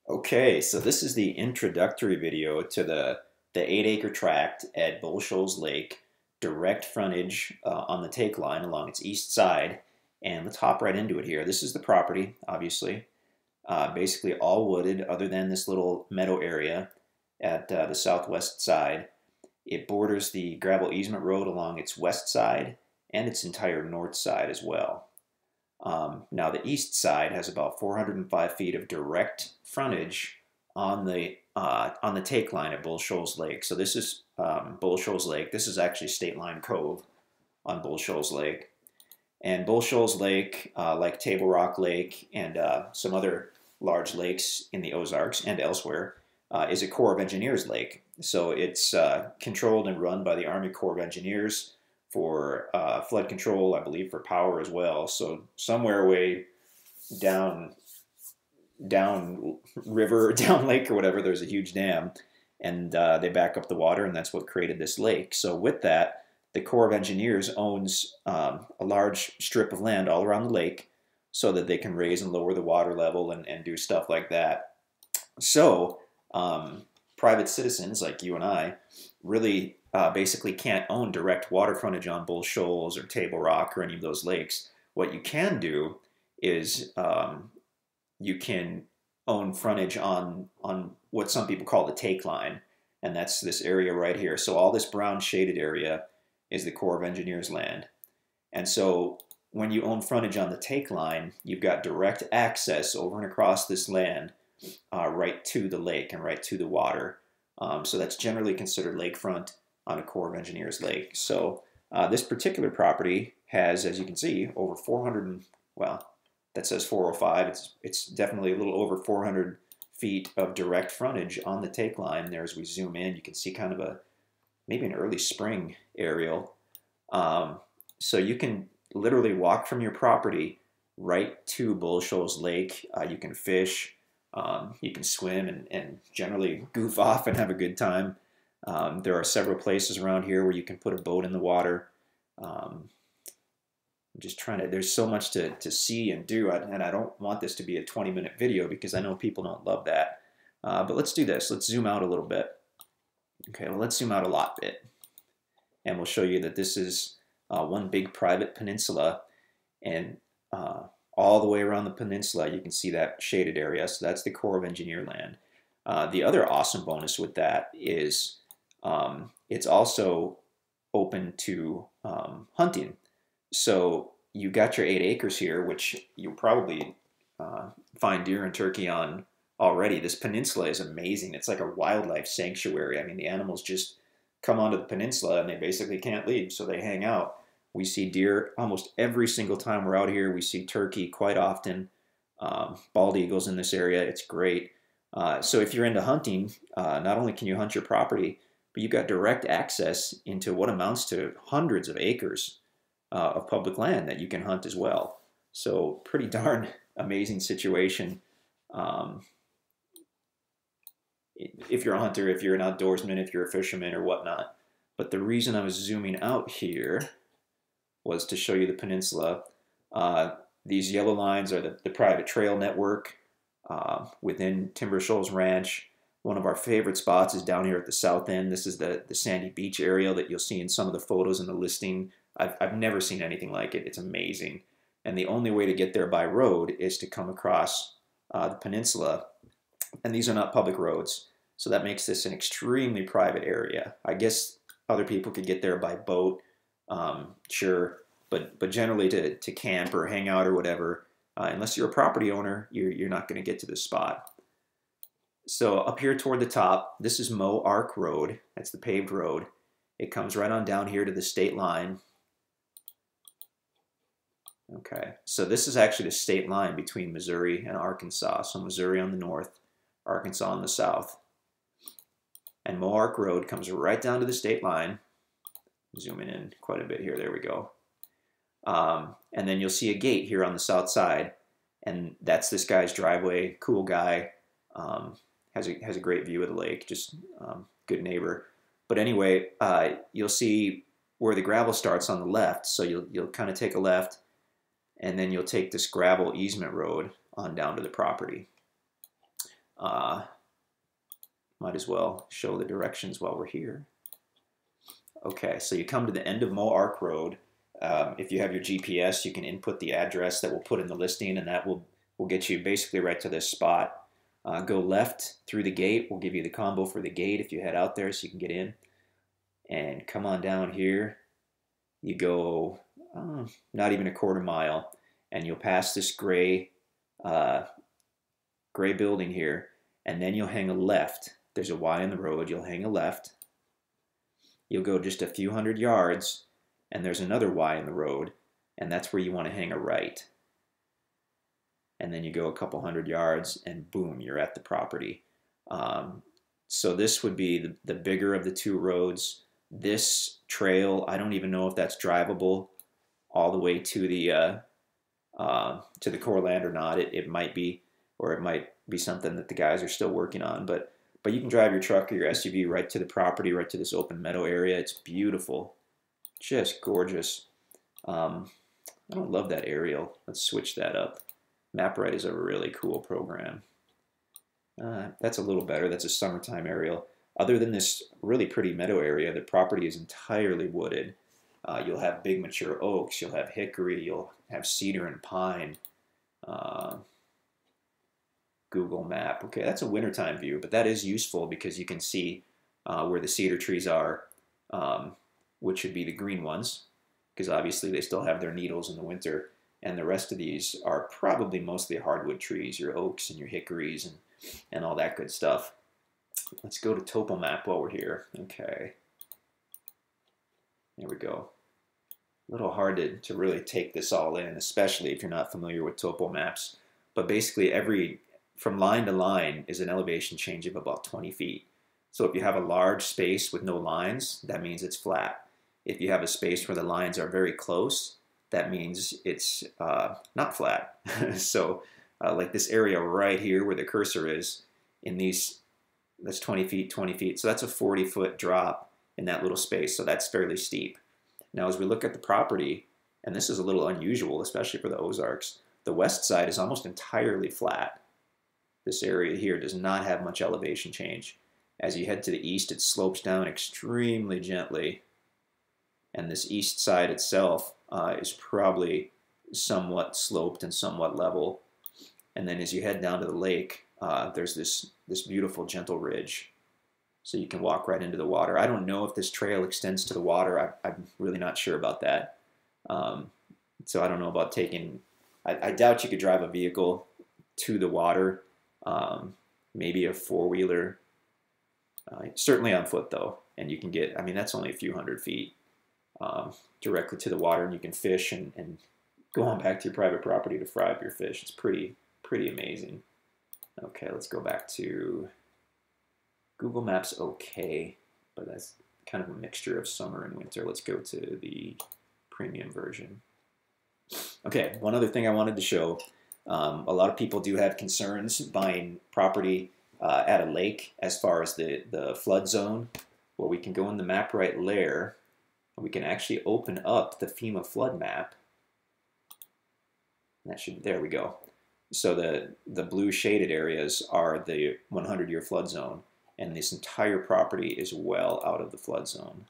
Okay, so this is the introductory video to the 8 acre tract at Bull Shoals Lake, direct frontage on the take line along its east side. And let's hop right into it here. This is the property, obviously. Basically all wooded other than this little meadow area at the southwest side. It borders the gravel easement road along its west side and its entire north side as well. Now the east side has about 405 feet of direct frontage on the take line at Bull Shoals Lake. So this is Bull Shoals Lake. This is actually State Line Cove on Bull Shoals Lake. And Bull Shoals Lake, like Table Rock Lake and some other large lakes in the Ozarks and elsewhere, is a Corps of Engineers lake. So it's controlled and run by the Army Corps of Engineers for flood control, I believe, for power as well. So somewhere way down river, down lake or whatever, there's a huge dam, and they back up the water, and that's what created this lake. So with that, the Corps of Engineers owns a large strip of land all around the lake so that they can raise and lower the water level and do stuff like that. So private citizens like you and I really basically can't own direct water frontage on Bull Shoals or Table Rock or any of those lakes. What you can do is you can own frontage on what some people call the take line, and that's this area right here. So all this brown shaded area is the Corps of Engineers land. And so when you own frontage on the take line, you've got direct access over and across this land right to the lake and right to the water. So that's generally considered lakefront on a Corps of Engineers lake. So this particular property has, as you can see, over 400, well, that says 405. It's definitely a little over 400 feet of direct frontage on the take line. There, as we zoom in, you can see kind of maybe an early spring aerial. So you can literally walk from your property right to Bull Shoals Lake. You can fish, you can swim, and generally goof off and have a good time. There are several places around here where you can put a boat in the water. I'm just trying to, there's so much to see and do, and I don't want this to be a 20-minute video because I know people don't love that. But let's do this. Let's zoom out a little bit. Okay, well, let's zoom out a lot bit. And we'll show you that this is one big private peninsula, and all the way around the peninsula you can see that shaded area. So that's the Corps of Engineer land. The other awesome bonus with that is it's also open to hunting. So you've got your 8 acres here, which you'll probably find deer and turkey on already. This peninsula is amazing. It's like a wildlife sanctuary. I mean, the animals just come onto the peninsula and they basically can't leave, so they hang out. We see deer almost every single time we're out here. We see turkey quite often, bald eagles in this area. It's great. So if you're into hunting, not only can you hunt your property, but you've got direct access into what amounts to hundreds of acres of public land that you can hunt as well. So pretty darn amazing situation. If you're a hunter, if you're an outdoorsman, if you're a fisherman or whatnot. But the reason I was zooming out here was to show you the peninsula. These yellow lines are the private trail network within Timber Shoals Ranch. One of our favorite spots is down here at the south end. This is the sandy beach area that you'll see in some of the photos in the listing. I've never seen anything like it. It's amazing. And the only way to get there by road is to come across the peninsula. And these are not public roads. So that makes this an extremely private area. I guess other people could get there by boat, sure. But generally to camp or hang out or whatever, unless you're a property owner, you're not going to get to this spot. So up here toward the top, this is Moe Ark Road. That's the paved road. It comes right on down here to the state line. Okay, so this is actually the state line between Missouri and Arkansas. So Missouri on the north, Arkansas on the south. And Moe Ark Road comes right down to the state line. Zooming in quite a bit here, there we go. And then you'll see a gate here on the south side, and that's this guy's driveway. Cool guy, has a great view of the lake, just good neighbor. But anyway, you'll see where the gravel starts on the left, so you'll kind of take a left, and then you'll take this gravel easement road on down to the property. Might as well show the directions while we're here. Okay, so you come to the end of Mo Ark Road. If you have your GPS, you can input the address that we'll put in the listing, and that will get you basically right to this spot. Go left through the gate. We'll give you the combo for the gate if you head out there so you can get in. And come on down here. You go not even a quarter mile, and you'll pass this gray building here, and then you'll hang a left. There's a Y in the road. You'll hang a left. You'll go just a few hundred yards, and there's another Y in the road, and that's where you want to hang a right. And then you go a couple hundred yards, and boom, you're at the property. So this would be the bigger of the two roads. This trail, I don't even know if that's drivable all the way to the core land or not. It might be, or it might be something that the guys are still working on. But you can drive your truck or your SUV right to the property, right to this open meadow area. It's beautiful, just gorgeous. I don't love that aerial. Let's switch that up. MapRight is a really cool program. That's a little better. That's a summertime aerial. Other than this really pretty meadow area, the property is entirely wooded. You'll have big mature oaks, you'll have hickory, you'll have cedar and pine. Google map. Okay, that's a wintertime view, but that is useful because you can see where the cedar trees are, which would be the green ones, because obviously they still have their needles in the winter. And the rest of these are probably mostly hardwood trees, your oaks and your hickories and all that good stuff. Let's go to Topo Map while we're here. Okay. There we go. A little hard to really take this all in, especially if you're not familiar with topo maps. But basically from line to line is an elevation change of about 20 feet. So if you have a large space with no lines, that means it's flat. If you have a space where the lines are very close, that means it's not flat. So like this area right here where the cursor is, in these, that's 20 feet, 20 feet. So that's a 40-foot drop in that little space. So that's fairly steep. Now as we look at the property, and this is a little unusual, especially for the Ozarks, the west side is almost entirely flat. This area here does not have much elevation change. As you head to the east, it slopes down extremely gently. And this east side itself is probably somewhat sloped and somewhat level. And then as you head down to the lake, there's this beautiful gentle ridge. So you can walk right into the water. I don't know if this trail extends to the water. I'm really not sure about that. So I don't know about taking, I doubt you could drive a vehicle to the water. Maybe a four-wheeler. Certainly on foot though. And you can get, I mean, that's only a few hundred feet directly to the water, and you can fish and go on back to your private property to fry up your fish. It's pretty amazing. Okay, let's go back to Google Maps. Okay, but that's kind of a mixture of summer and winter. Let's go to the premium version. Okay, one other thing I wanted to show. A lot of people do have concerns buying property at a lake as far as the flood zone. Well, we can go in the MapRight layer, and we can actually open up the FEMA flood map. That should, there we go. So the blue shaded areas are the 100-year flood zone, and this entire property is well out of the flood zone.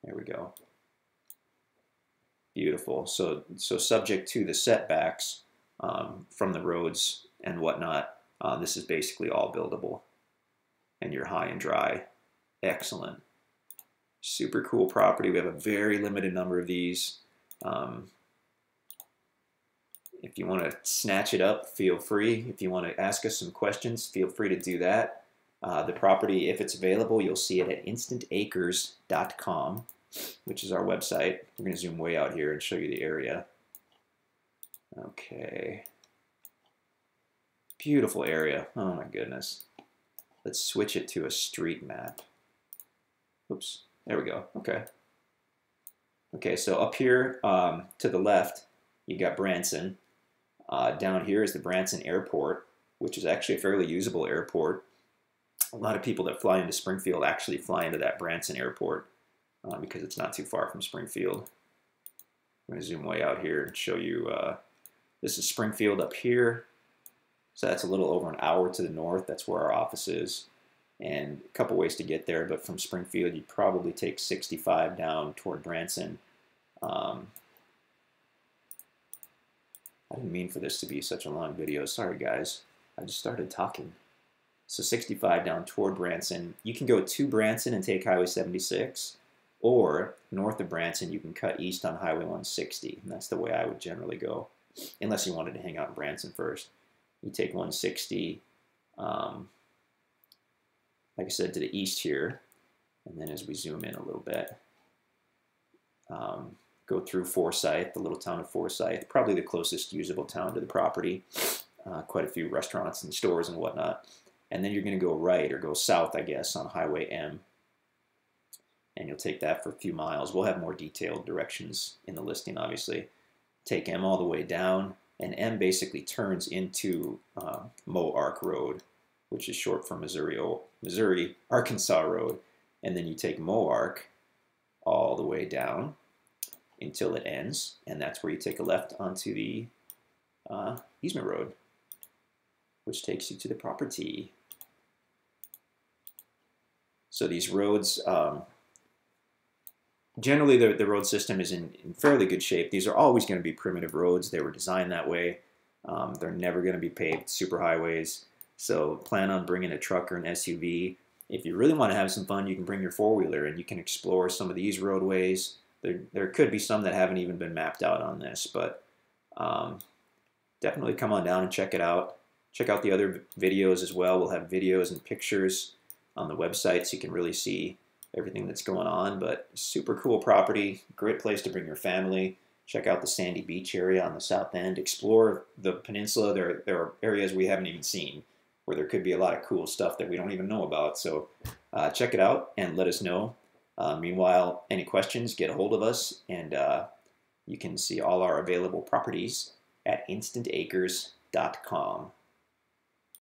There we go. Beautiful. So subject to the setbacks from the roads and whatnot, this is basically all buildable. And you're high and dry. Excellent. Super cool property. We have a very limited number of these. If you want to snatch it up, feel free. If you want to ask us some questions, feel free to do that. The property, if it's available, you'll see it at InstantAcres.com, which is our website. We're going to zoom way out here and show you the area. Okay. Beautiful area. Oh my goodness. Let's switch it to a street map. Oops. There we go. Okay. Okay, so up here to the left, you got Branson. Down here is the Branson Airport, which is actually a fairly usable airport. A lot of people that fly into Springfield actually fly into that Branson Airport because it's not too far from Springfield. I'm going to zoom way out here and show you. This is Springfield up here. So that's a little over an hour to the north. That's where our office is. And a couple ways to get there, but from Springfield, you'd probably take 65 down toward Branson. I didn't mean for this to be such a long video. Sorry, guys. I just started talking. So 65 down toward Branson. You can go to Branson and take Highway 76, or north of Branson, you can cut east on Highway 160. And that's the way I would generally go, unless you wanted to hang out in Branson first. You take 160, like I said, to the east here, and then as we zoom in a little bit, go through Forsyth, the little town of Forsyth, probably the closest usable town to the property. Quite a few restaurants and stores and whatnot. And then you're going to go right, or go south, I guess, on Highway M. And you'll take that for a few miles. We'll have more detailed directions in the listing, obviously. Take M all the way down, and M basically turns into Moark Road, which is short for Missouri-Arkansas Road. And then you take Moark all the way down until it ends, and that's where you take a left onto the easement road, which takes you to the property. So these roads, generally the road system is in fairly good shape. These are always going to be primitive roads. They were designed that way. They're never going to be paved superhighways. So plan on bringing a truck or an SUV. If you really want to have some fun, you can bring your four-wheeler and you can explore some of these roadways. There could be some that haven't even been mapped out on this, but definitely come on down and check it out. Check out the other videos as well. We'll have videos and pictures on the website so you can really see everything that's going on. But super cool property, great place to bring your family. Check out the sandy beach area on the south end. Explore the peninsula. There are areas we haven't even seen where there could be a lot of cool stuff that we don't even know about. So check it out and let us know. Meanwhile, any questions, get a hold of us, and you can see all our available properties at InstantAcres.com.